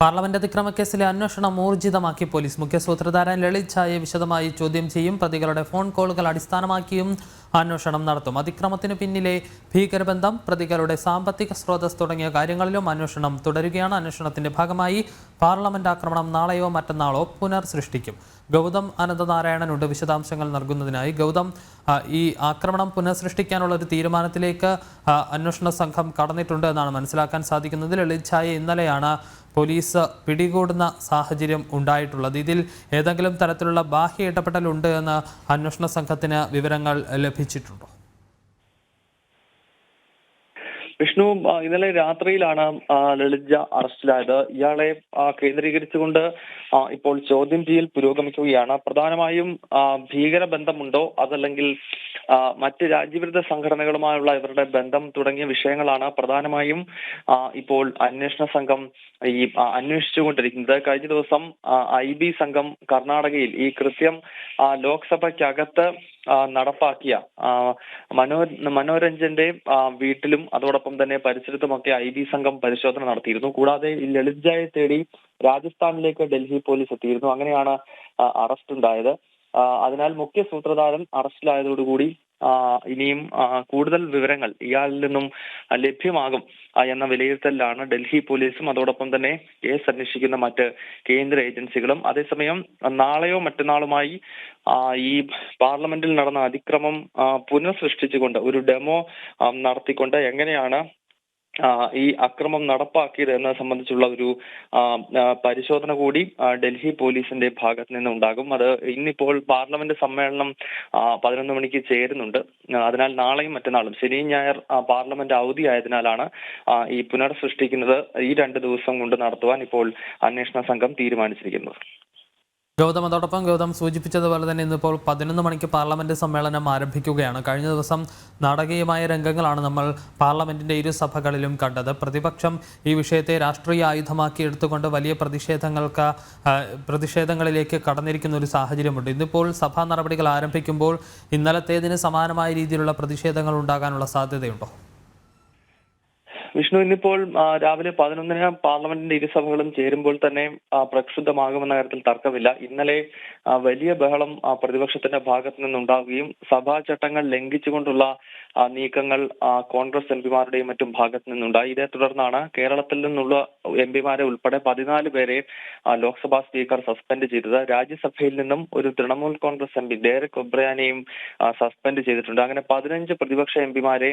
Parliament അതിക്രമക്കേസിലെ അന്വേഷണം ഊർജിതമാക്കി police. മുഖ്യ സൂത്രധാരൻ ലളിത് ഝായെ വിശദമായി ചോദ്യം ചെയ്യും. പ്രതികളുടെ ഫോൺ കോളുകൾ അടിസ്ഥാനമാക്കിയും അന്വേഷണം നടത്തും. അതിക്രമത്തിന് പിന്നിലെ ഭീകരബന്ധം, പ്രതികളുടെ സാമ്പത്തിക സ്രോതസ് തുടങ്ങിയ കാര്യങ്ങളിലും അന്വേഷണം തുടരുകയാണ്. അന്വേഷണത്തിന്റെ ഭാഗമായി പാർലമെന്റ് ആക്രമണം നാളെയോ മറ്റന്നാളോ പുനർസൃഷ്ടിക്കും. ഗൗതം അനന്തനാരായണനുണ്ട് വിശദാംശങ്ങൾ നൽകുന്നതിനായി. ഗൗതം, ഈ ആക്രമണം പുനഃസൃഷ്ടിക്കാനുള്ള ഒരു തീരുമാനത്തിലേക്ക് അന്വേഷണ സംഘം കടന്നിട്ടുണ്ട് എന്നാണ് മനസ്സിലാക്കാൻ സാധിക്കുന്നത്. ലളിത് ഝായെ ഇന്നലെയാണ് പോലീസ് പിടികൂടുന്ന സാഹചര്യം ഉണ്ടായിട്ടുള്ളത്. ഇതിൽ ഏതെങ്കിലും തരത്തിലുള്ള ബാഹ്യ ഇടപെടലുണ്ട് എന്ന് അന്വേഷണ സംഘത്തിന് വിവരങ്ങൾ ലഭിച്ചിട്ടുണ്ടോ? വിഷ്ണു, ഇന്നലെ രാത്രിയിലാണ് ലളിത് ഝാ അറസ്റ്റിലായത്. ഇയാളെ കേന്ദ്രീകരിച്ചുകൊണ്ട് ഇപ്പോൾ ചോദ്യം ചെയ്യൽ പുരോഗമിക്കുകയാണ്. പ്രധാനമായും ഭീകരബന്ധമുണ്ടോ, അതല്ലെങ്കിൽ മറ്റ് രാജ്യവിരുദ്ധ സംഘടനകളുമായുള്ള ഇവരുടെ ബന്ധം തുടങ്ങിയ വിഷയങ്ങളാണ് പ്രധാനമായും ഇപ്പോൾ അന്വേഷണ സംഘം അന്വേഷിച്ചുകൊണ്ടിരിക്കുന്നത്. കഴിഞ്ഞ ദിവസം IB സംഘം കർണാടകയിൽ ഈ കൃത്യം ലോക്സഭയ്ക്കകത്ത് നടപ്പാക്കിയ മനോരഞ്ജന്റെ വീട്ടിലും അതോടൊപ്പം തന്നെ പരിസരത്തുമൊക്കെ IB സംഘം പരിശോധന നടത്തിയിരുന്നു. കൂടാതെ ഈ ലളിത് ഝായെ തേടി രാജസ്ഥാനിലേക്ക് ഡൽഹി പോലീസ് എത്തിയിരുന്നു. അങ്ങനെയാണ് അറസ്റ്റ് ഉണ്ടായത്. അതിനാൽ മുഖ്യ സൂത്രധാരൻ അറസ്റ്റിലായതോടുകൂടി ഇനിയും കൂടുതൽ വിവരങ്ങൾ ഇയാളിൽ നിന്നും ലഭ്യമാകും എന്ന വിലയിരുത്തലിലാണ് ഡൽഹി പോലീസും അതോടൊപ്പം തന്നെ കേസ് അന്വേഷിക്കുന്ന മറ്റ് കേന്ദ്ര ഏജൻസികളും. അതേസമയം നാളെയോ മറ്റന്നാളുമായി ഈ പാർലമെന്റിൽ നടന്ന അതിക്രമം പുനഃസൃഷ്ടിച്ചുകൊണ്ട് ഒരു ഡെമോ നടത്തിക്കൊണ്ട് എങ്ങനെയാണ് ഈ അക്രമം നടപ്പാക്കിയത് എന്നത് സംബന്ധിച്ചുള്ള ഒരു പരിശോധന കൂടി ഡൽഹി പോലീസിന്റെ ഭാഗത്ത് നിന്നുണ്ടാകും. അത് ഇന്നിപ്പോൾ പാർലമെന്റ് സമ്മേളനം 11 മണിക്ക് ചേരുന്നുണ്ട്. അതിനാൽ നാളെയും മറ്റന്നാളും ശനിയും ഞായർ പാർലമെന്റ് അവധി ആയതിനാലാണ് ഈ പുനർസൃഷ്ടിക്കുന്നത് ഈ 2 ദിവസം കൊണ്ട് നടത്തുവാൻ ഇപ്പോൾ അന്വേഷണ സംഘം തീരുമാനിച്ചിരിക്കുന്നത്. ഗൗതം, അതോടൊപ്പം ഗൗതം സൂചിപ്പിച്ചതുപോലെ തന്നെ ഇന്നിപ്പോൾ 11 മണിക്ക് പാർലമെന്റ് സമ്മേളനം ആരംഭിക്കുകയാണ്. കഴിഞ്ഞ ദിവസം നാടകീയമായ രംഗങ്ങളാണ് നമ്മൾ പാർലമെന്റിന്റെ ഇരുസഭകളിലും കണ്ടത്. പ്രതിപക്ഷം ഈ വിഷയത്തെ രാഷ്ട്രീയ ആയുധമാക്കി എടുത്തുകൊണ്ട് വലിയ പ്രതിഷേധങ്ങളിലേക്ക് കടന്നിരിക്കുന്ന ഒരു സാഹചര്യമുണ്ട്. ഇന്നിപ്പോൾ സഭാ നടപടികൾ ആരംഭിക്കുമ്പോൾ ഇന്നലത്തേതിന് സമാനമായ രീതിയിലുള്ള പ്രതിഷേധങ്ങൾ ഉണ്ടാകാനുള്ള സാധ്യതയുണ്ടോ? വിഷ്ണു, ഇന്നിപ്പോൾ രാവിലെ 11-ന് പാർലമെന്റിന്റെ ഇരുസഭകളും ചേരുമ്പോൾ തന്നെ പ്രക്ഷുബ്ധമാകുമെന്ന കാര്യത്തിൽ തർക്കമില്ല. ഇന്നലെ വലിയ ബഹളം പ്രതിപക്ഷത്തിന്റെ ഭാഗത്തു നിന്നുണ്ടാവുകയും സഭാ ചട്ടങ്ങൾ ലംഘിച്ചുകൊണ്ടുള്ള നീക്കങ്ങൾ കോൺഗ്രസ് എംപിമാരുടെയും മറ്റും ഭാഗത്തു നിന്നുണ്ടായി. ഇതേ തുടർന്നാണ് കേരളത്തിൽ നിന്നുള്ള എംപിമാരെ ഉൾപ്പെടെ 14 പേരെ ലോക്സഭാ സ്പീക്കർ സസ്പെൻഡ് ചെയ്തത്. രാജ്യസഭയിൽ നിന്നും ഒരു തൃണമൂൽ കോൺഗ്രസ് എംപി ഡെറക് ഒബ്രയാനെയും സസ്പെൻഡ് ചെയ്തിട്ടുണ്ട്. അങ്ങനെ 15 പ്രതിപക്ഷ എംപിമാരെ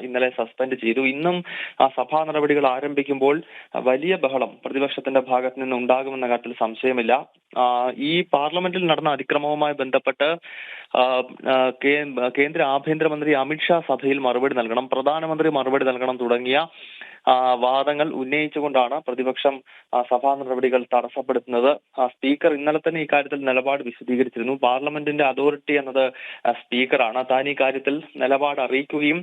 ഇന്നലെ സസ്പെൻഡ് ചെയ്തു. ഇന്നും സഭാ നടപടികൾ ആരംഭിക്കുമ്പോൾ വലിയ ബഹളം പ്രതിപക്ഷത്തിന്റെ ഭാഗത്ത് നിന്ന് ഉണ്ടാകുമെന്ന കാര്യത്തിൽ സംശയമില്ല. ഈ പാർലമെന്റിൽ നടന്ന അതിക്രമവുമായി ബന്ധപ്പെട്ട് കേന്ദ്ര ആഭ്യന്തരമന്ത്രി അമിത്ഷാ സഭയിൽ മറുപടി നൽകണം, പ്രധാനമന്ത്രി മറുപടി നൽകണം തുടങ്ങിയ വാദങ്ങൾ ഉന്നയിച്ചുകൊണ്ടാണ് പ്രതിപക്ഷം സഭാ നടപടികൾ തടസ്സപ്പെടുത്തുന്നത്. സ്പീക്കർ ഇന്നലെ തന്നെ ഇക്കാര്യത്തിൽ നിലപാട് വിശദീകരിച്ചിരുന്നു. പാർലമെന്റിന്റെ അതോറിറ്റി എന്നത് സ്പീക്കറാണ്. താൻ ഈ കാര്യത്തിൽ നിലപാട് അറിയിക്കുകയും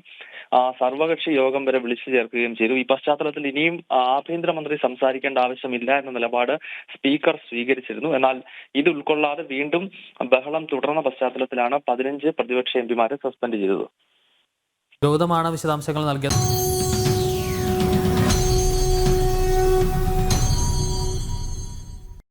സർവകക്ഷി യോഗം വരെ വിളിച്ചു ചേർക്കുകയും ചെയ്തു. ഈ പശ്ചാത്തലത്തിൽ ഇനിയും ആഭ്യന്തരമന്ത്രി സംസാരിക്കേണ്ട ആവശ്യമില്ല എന്ന നിലപാട് സ്പീക്കർ സ്വീകരിച്ചിരുന്നു. എന്നാൽ ഇത് ഉൾക്കൊള്ളാതെ വീണ്ടും ബഹളം തുടർന്ന പശ്ചാത്തലത്തിലാണ് 15 പ്രതിപക്ഷ എംപിമാരെ സസ്പെൻഡ് ചെയ്തത്. ഗൗതമാണ് വിശദാംശങ്ങൾ നൽകിയത്.